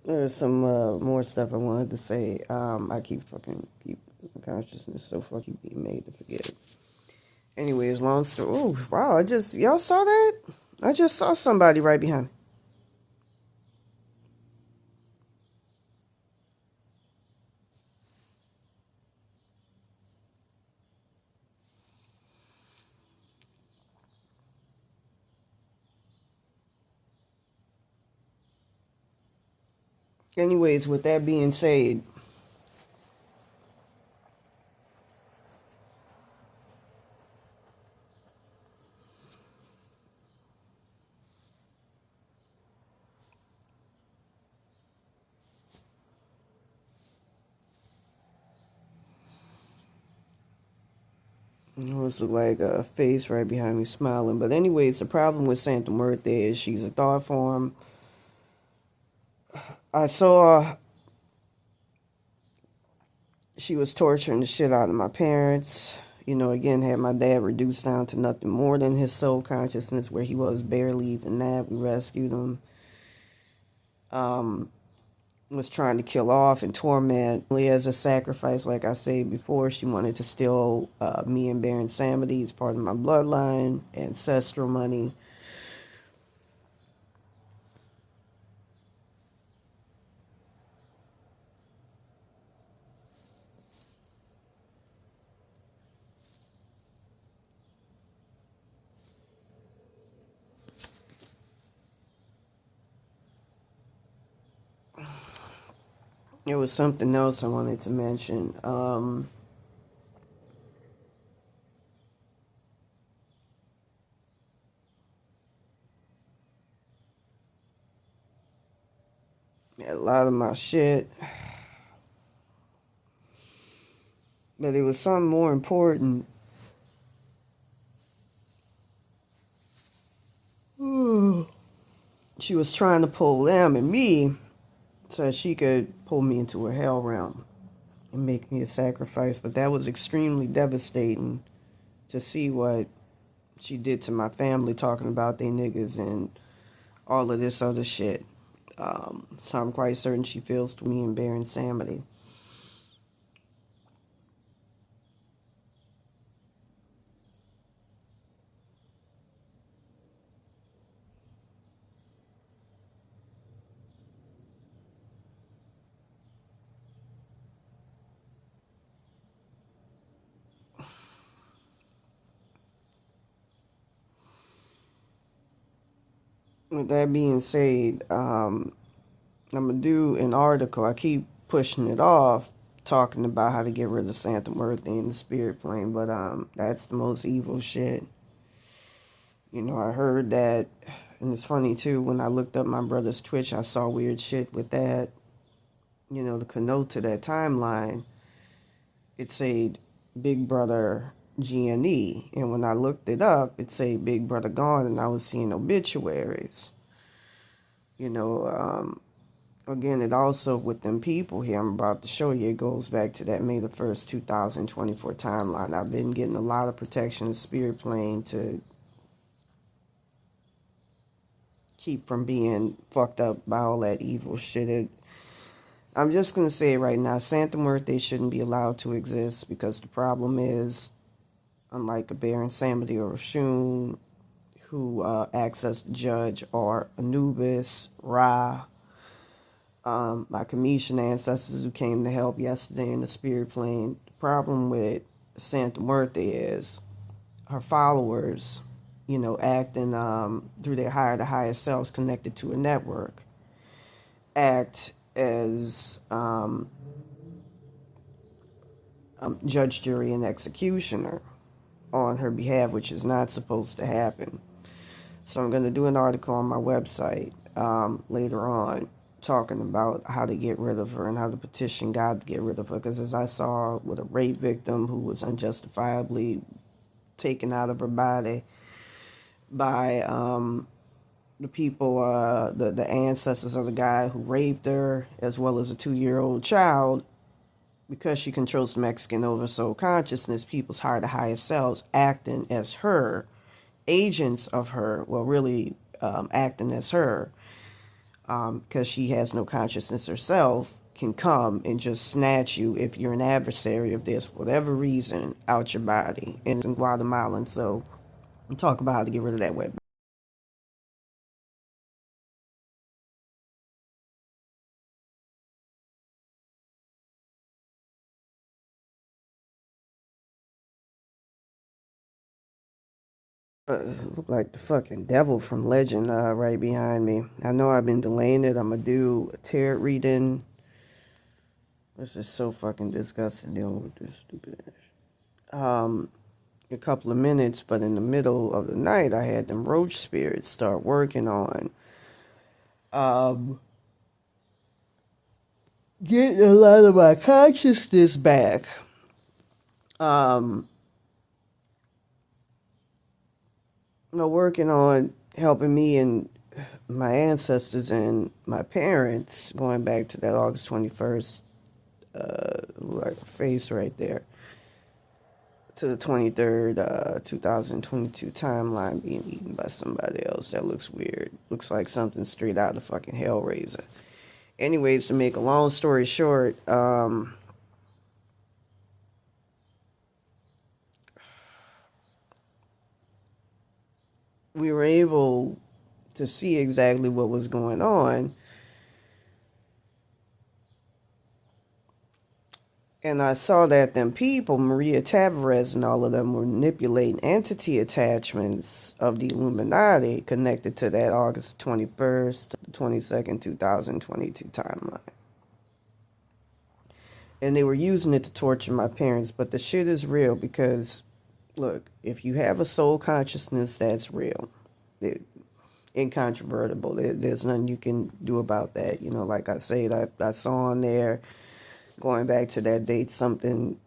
There's some more stuff I wanted to say. I keep consciousness so fucking being made to forget. Anyways, long story. Oh wow! Y'all saw that? I just saw somebody right behind me. Anyways, with that being said, it was like a face right behind me smiling. But anyways, the problem with Santa Muerte is she's a thought form. I saw she was torturing the shit out of my parents. You know, again, had my dad reduced down to nothing more than his soul consciousness, where he was barely even that. We rescued him. Um, was trying to kill off and torment. As a sacrifice, like I said before, she wanted to steal me and Baron Samedi as part of my bloodline, ancestral money. There was something else I wanted to mention. A lot of my shit, but it was something more important. She was trying to pull them and me so she could pull me into her hell realm and make me a sacrifice. But that was extremely devastating to see what she did to my family, talking about they niggas and all of this other shit. So I'm quite certain she feels to me and Baron Samedi. With that being said, I'm gonna do an article. I keep pushing it off, talking about how to get rid of Santa Muerte in the spirit plane, but that's the most evil shit. You know, I heard that, and it's funny too. When I looked up my brother's Twitch, I saw weird shit with that. You know, to connote to that timeline, it said Big Brother GNE, and when I looked it up, it said Big Brother gone, and I was seeing obituaries. You know, again, it also with them people here I'm about to show you, it goes back to that May the 1st, 2024 timeline. I've been getting a lot of protection in spirit plane to keep from being fucked up by all that evil shit. I'm just going to say it right now, Santa Muerte shouldn't be allowed to exist because the problem is, unlike a Baron Samedi or Oshun, who acts as the judge, or Anubis, Ra, my Cometian ancestors who came to help yesterday in the spirit plane. The problem with Santa Muerte is her followers, you know, acting through their higher to higher selves connected to a network, act as judge, jury, and executioner on her behalf, which is not supposed to happen. So I'm going to do an article on my website later on talking about how to get rid of her and how to petition God to get rid of her. Because as I saw with a rape victim who was unjustifiably taken out of her body by the people, the ancestors of the guy who raped her, as well as a 2-year-old child, because she controls the Mexican oversoul consciousness, people's higher to higher selves acting as her, agents of her, well, really acting as her, because she has no consciousness herself, can come and just snatch you if you're an adversary of this, for whatever reason, out your body. And it's in Guatemalan, so we'll talk about how to get rid of that wet. Look like the fucking devil from Legend right behind me. I know I've been delaying it. I'm gonna do a tarot reading. This is so fucking disgusting dealing with this stupid ass. A couple of minutes, but in the middle of the night, I had them roach spirits start working on um, getting a lot of my consciousness back. Um, Working on helping me and my ancestors and my parents, going back to that August 21st, like face right there, to the 23rd, 2022 timeline being eaten by somebody else. That looks weird. Looks like something straight out of fucking Hellraiser. Anyways, to make a long story short, we were able to see exactly what was going on. And I saw that them people, Maria Tavarez and all of them, were manipulating entity attachments of the Illuminati connected to that August 21st to the 22nd, 2022 timeline. And they were using it to torture my parents, but the shit is real because, look, if you have a soul consciousness, that's real. It, incontrovertible. There's nothing you can do about that. You know, like I said, I saw on there, going back to that date, something,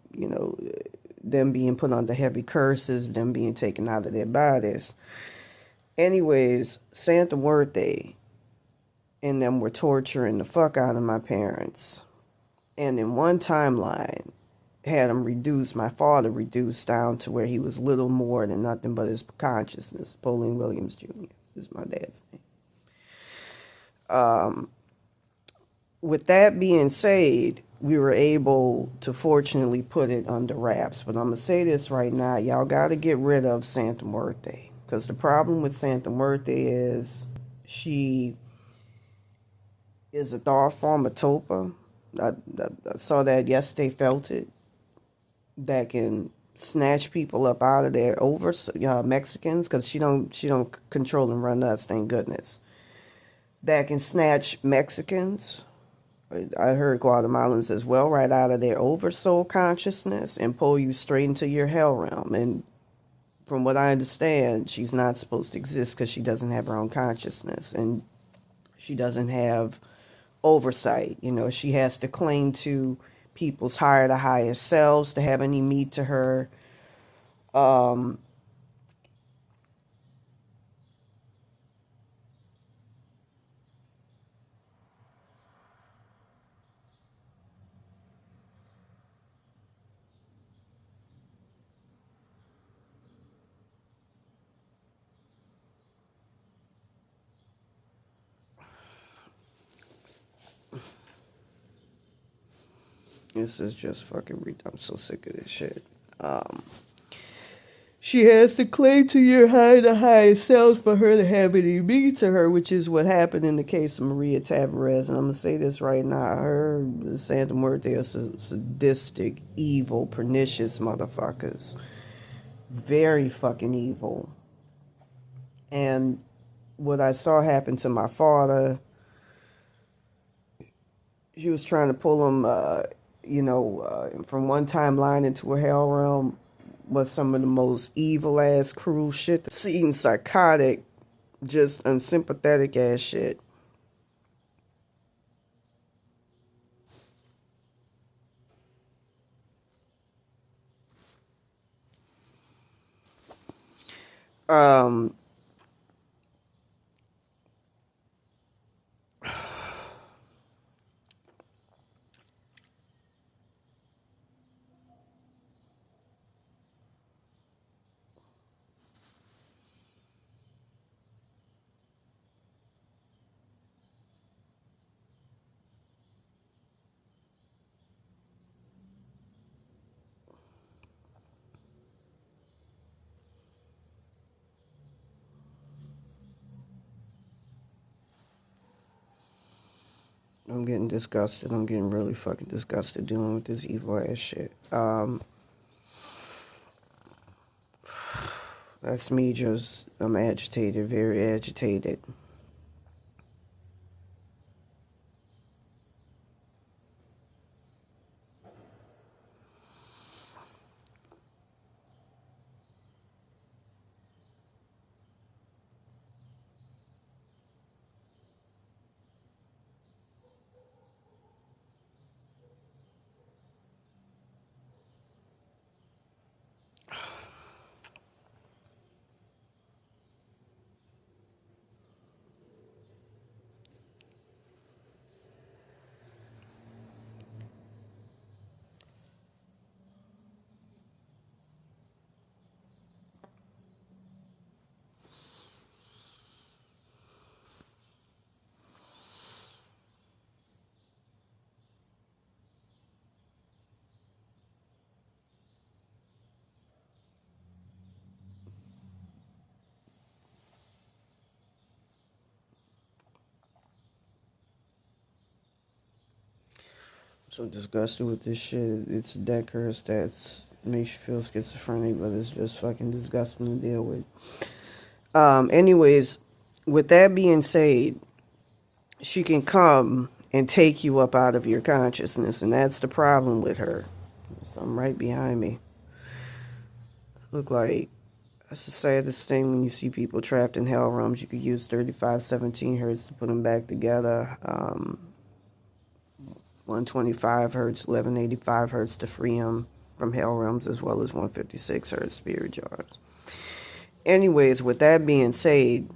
them being put under heavy curses, them being taken out of their bodies. Anyways, Santa Muerte and them were torturing the fuck out of my parents. And in one timeline, had him reduced, my father reduced down to where he was little more than nothing but his consciousness. Pauline Williams Jr. is my dad's name. With that being said, we were able to fortunately put it under wraps. But I'm going to say this right now. Y'all got to get rid of Santa Muerte. Because the problem with Santa Muerte is she is a thought form of Topa. I saw that yesterday, felt it. That can snatch people up out of there over Mexicans, because she don't control and run us, thank goodness. That can snatch Mexicans, I heard Guatemalans as well, right out of their oversoul consciousness and pull you straight into your hell realm. And from what I understand, she's not supposed to exist because she doesn't have her own consciousness and she doesn't have oversight. She has to cling to people's higher to higher selves to have any meat to her. Um, this is just fucking. I'm so sick of this shit. She has to cling to your high to highest selves for her to have any meaning to her, which is what happened in the case of Maria Tavarez. And I'm going to say this right now. Her, Santa Muerte, are sadistic, evil, pernicious motherfuckers. Very fucking evil. And what I saw happen to my father, she was trying to pull him, from one timeline into a hell realm, was some of the most evil ass, cruel shit. Seeing psychotic, just unsympathetic ass shit. Um, I'm getting disgusted. I'm getting really fucking disgusted dealing with this evil ass shit. That's me just, I'm agitated, very agitated. So disgusted with this shit. It's a death curse that makes you feel schizophrenic, but it's just fucking disgusting to deal with. Anyways, with that being said, she can come and take you up out of your consciousness, and that's the problem with her. There's something right behind me. Look like, that's the saddest thing when you see people trapped in hell realms. You could use 3517 hertz to put them back together. 125 hertz, 1185 hertz to free them from hell realms, as well as 156 hertz spirit jars. Anyways, with that being said,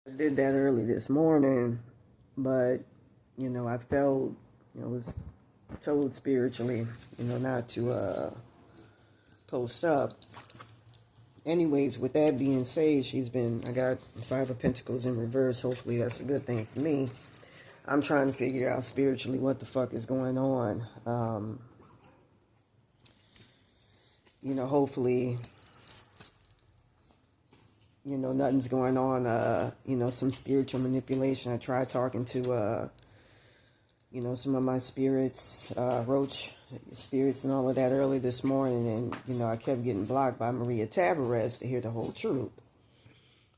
I did that early this morning, but, I felt, was told spiritually, not to post up. Anyways, with that being said, I got Five of Pentacles in reverse. Hopefully that's a good thing for me. I'm trying to figure out spiritually what the fuck is going on. Hopefully, nothing's going on. Some spiritual manipulation. I tried talking to, some of my spirits, roach spirits and all of that early this morning. And, I kept getting blocked by Maria Tavarez to hear the whole truth.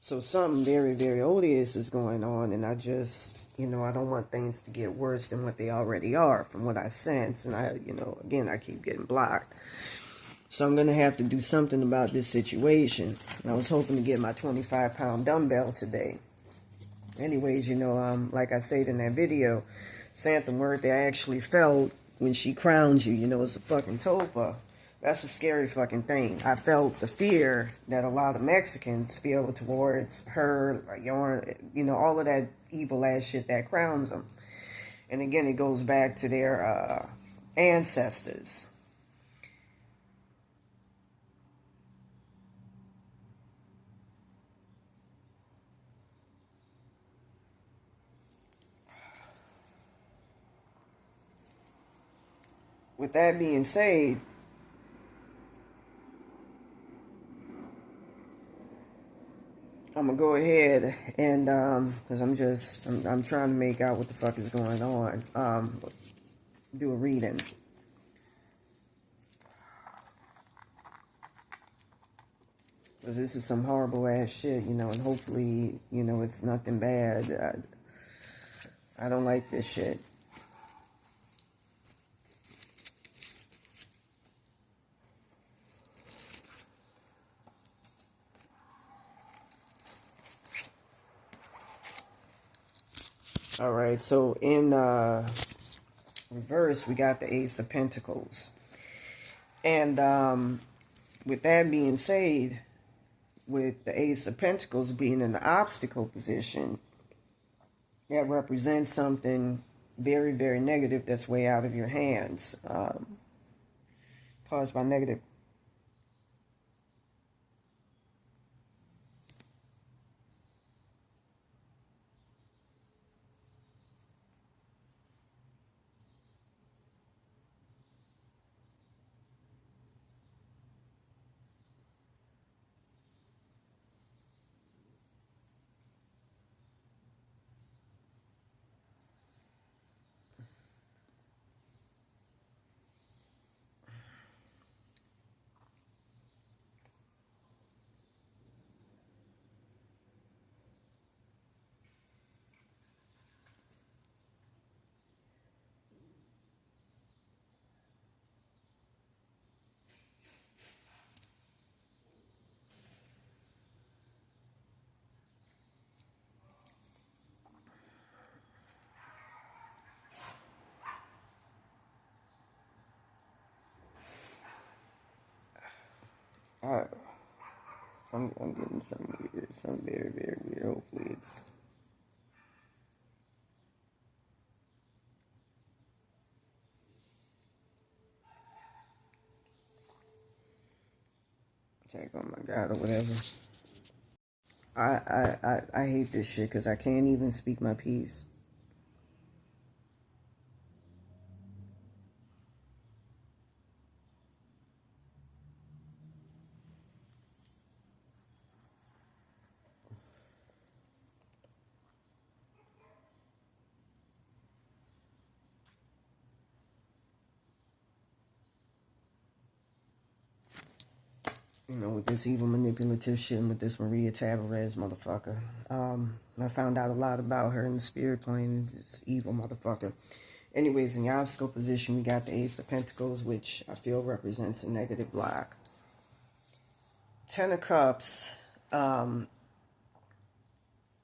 So something very, very odious is going on, and I just, I don't want things to get worse than what they already are from what I sense. And again, I keep getting blocked. So I'm going to have to do something about this situation. And I was hoping to get my 25-pound dumbbell today. Anyways, like I said in that video, Santa Muerte, I actually felt when she crowns you, it's a fucking topa. That's a scary fucking thing. I felt the fear that a lot of Mexicans feel towards her, all of that evil ass shit that crowns them. And again, it goes back to their ancestors. With that being said, I'm gonna go ahead and because I'm trying to make out what the fuck is going on. Do a reading. Because this is some horrible ass shit, you know, and hopefully, you know, it's nothing bad. I don't like this shit. Alright, so in reverse, we got the Ace of Pentacles. And with that being said, with the Ace of Pentacles being in the obstacle position, that represents something very, very negative that's way out of your hands, caused by negative. I, I'm getting something weird, something very, very weird. Hopefully it's... Check, oh my God, or whatever. I hate this shit because I can't even speak my piece. You know, with this evil manipulative shit and with this Maria Tavarez motherfucker. I found out a lot about her in the spirit plane. This evil motherfucker. Anyways, in the obstacle position, we got the Ace of Pentacles, which I feel represents a negative block. Ten of Cups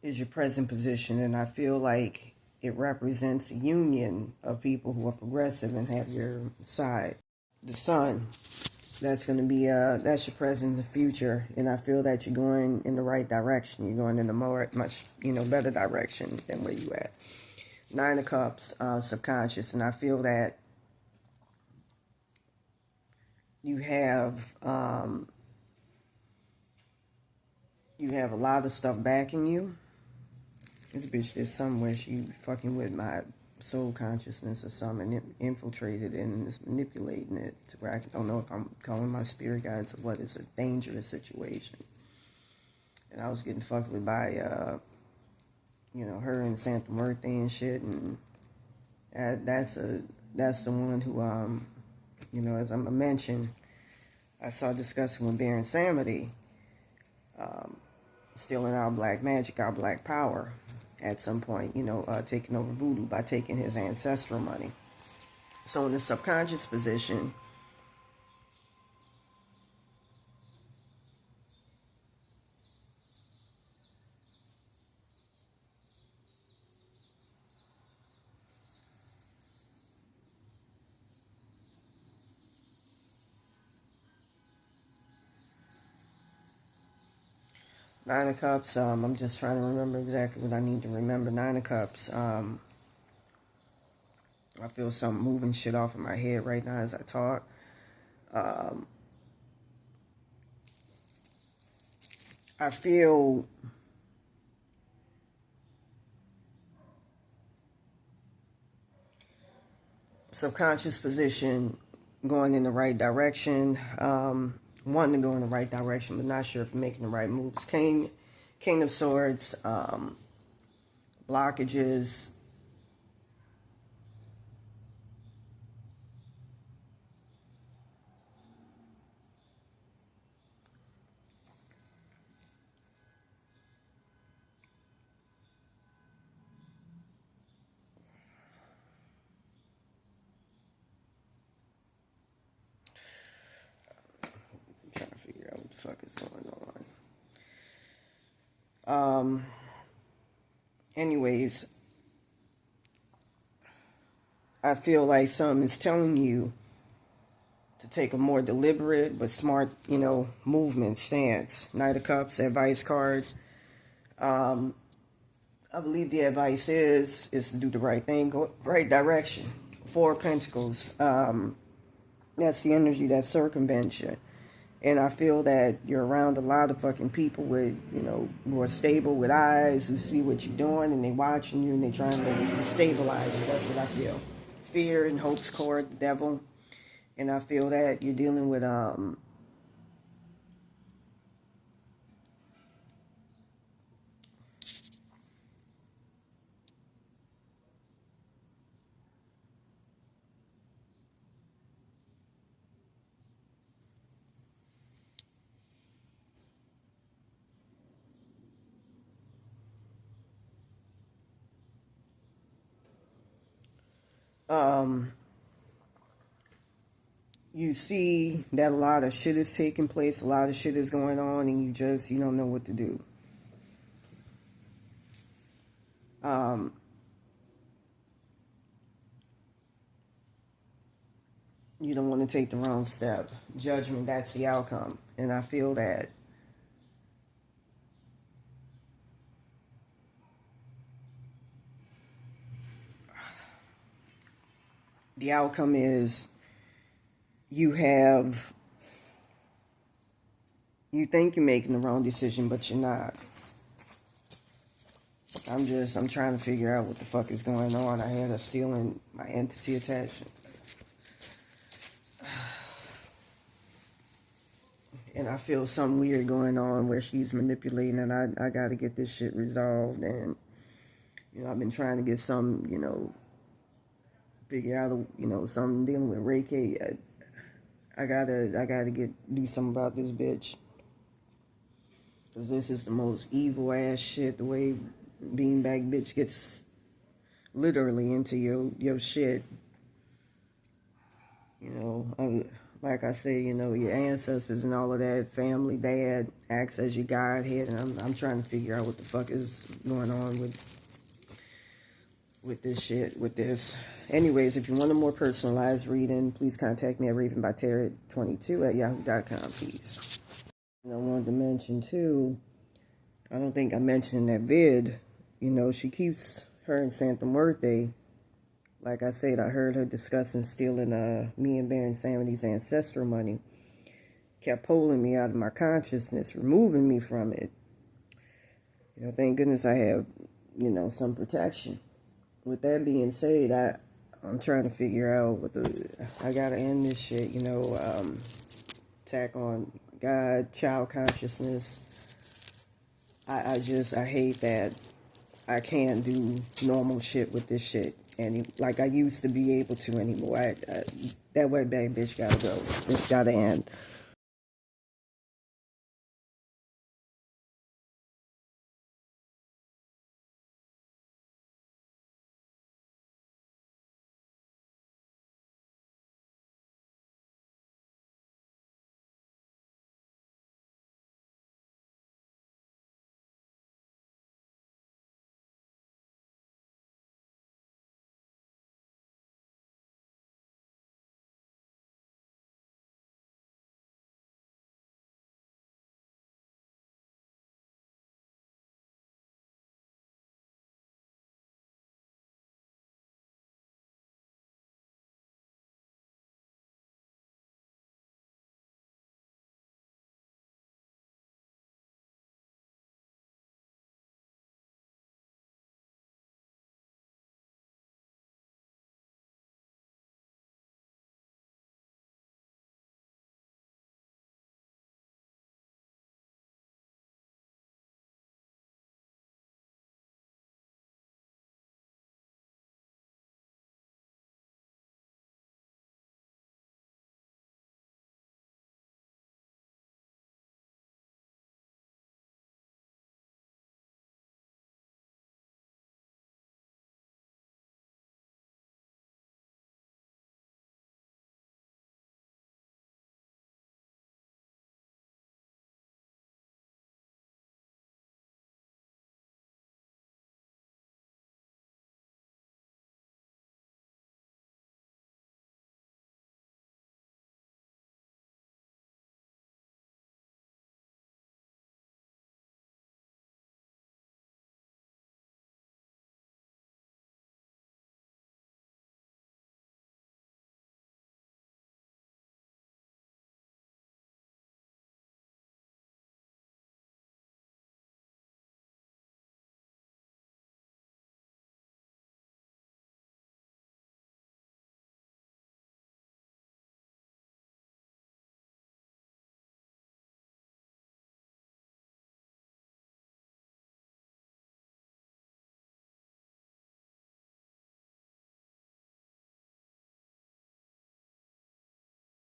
is your present position, and I feel like it represents a union of people who are progressive and have your side. The Sun. That's going to be, that's your present and future. And I feel that you're going in the right direction. You're going in a much, you know, better direction than where you at. Nine of Cups, subconscious. And I feel that you have a lot of stuff backing you. This bitch did something where she fucking with my soul consciousness or something, and infiltrated it and is manipulating it to where I don't know if I'm calling my spirit guides or what. It's a dangerous situation. And I was getting fucked with by, you know, her and Santa Muerte and shit, and that's the one who, you know, as I mentioned, I saw discussing with Baron Samedi, stealing our black magic, our black power, at some point, you know, taking over voodoo by taking his ancestral money. So in the subconscious position, Nine of Cups, I'm just trying to remember exactly what I need to remember. Nine of Cups, I feel something moving shit off in my head right now as I talk. I feel subconscious position going in the right direction, wanting to go in the right direction, but not sure if you're making the right moves. King King of Swords, blockages. I'm trying to figure out what the fuck is going on. Anyways, I feel like something is telling you to take a more deliberate but smart, movement stance. Knight of Cups, advice card. I believe the advice is to do the right thing, go right direction. Four of Pentacles. That's the energy that circumvents you. And I feel that you're around a lot of fucking people with, who are stable with eyes, who see what you're doing, and they watching you, and they trying to stabilize you. That's what I feel. Fear and hope's cord, the devil. And I feel that you're dealing with, you see that a lot of shit is taking place, a lot of shit is going on, and you don't know what to do. You don't want to take the wrong step. Judgment, that's the outcome. And I feel that the outcome is you think you're making the wrong decision, but you're not. I'm trying to figure out what the fuck is going on. I had a stealing my entity attachment. And I feel something weird going on where she's manipulating, and I got to get this shit resolved. And, I've been trying to get some, figure out, something dealing with Reiki. I gotta do something about this bitch. Because this is the most evil ass shit. The way beanbag bitch gets literally into your shit. Like I say, your ancestors and all of that, family, dad, acts as your godhead, and I'm trying to figure out what the fuck is going on with this shit, with this. Anyways, if you want a more personalized reading, please contact me at ravenbytarot22@yahoo.com, please. And I wanted to mention, too, I don't think I mentioned in that vid, she keeps her and Santa Muerte. Like I said, I heard her discussing stealing me and Baron Samity's ancestral money. Kept pulling me out of my consciousness, removing me from it. Thank goodness I have, some protection. With that being said, I'm trying to figure out I gotta end this shit, attack on God, child consciousness. I hate that I can't do normal shit with this shit. And like I used to be able to anymore. That wetbag bitch gotta go. This gotta end.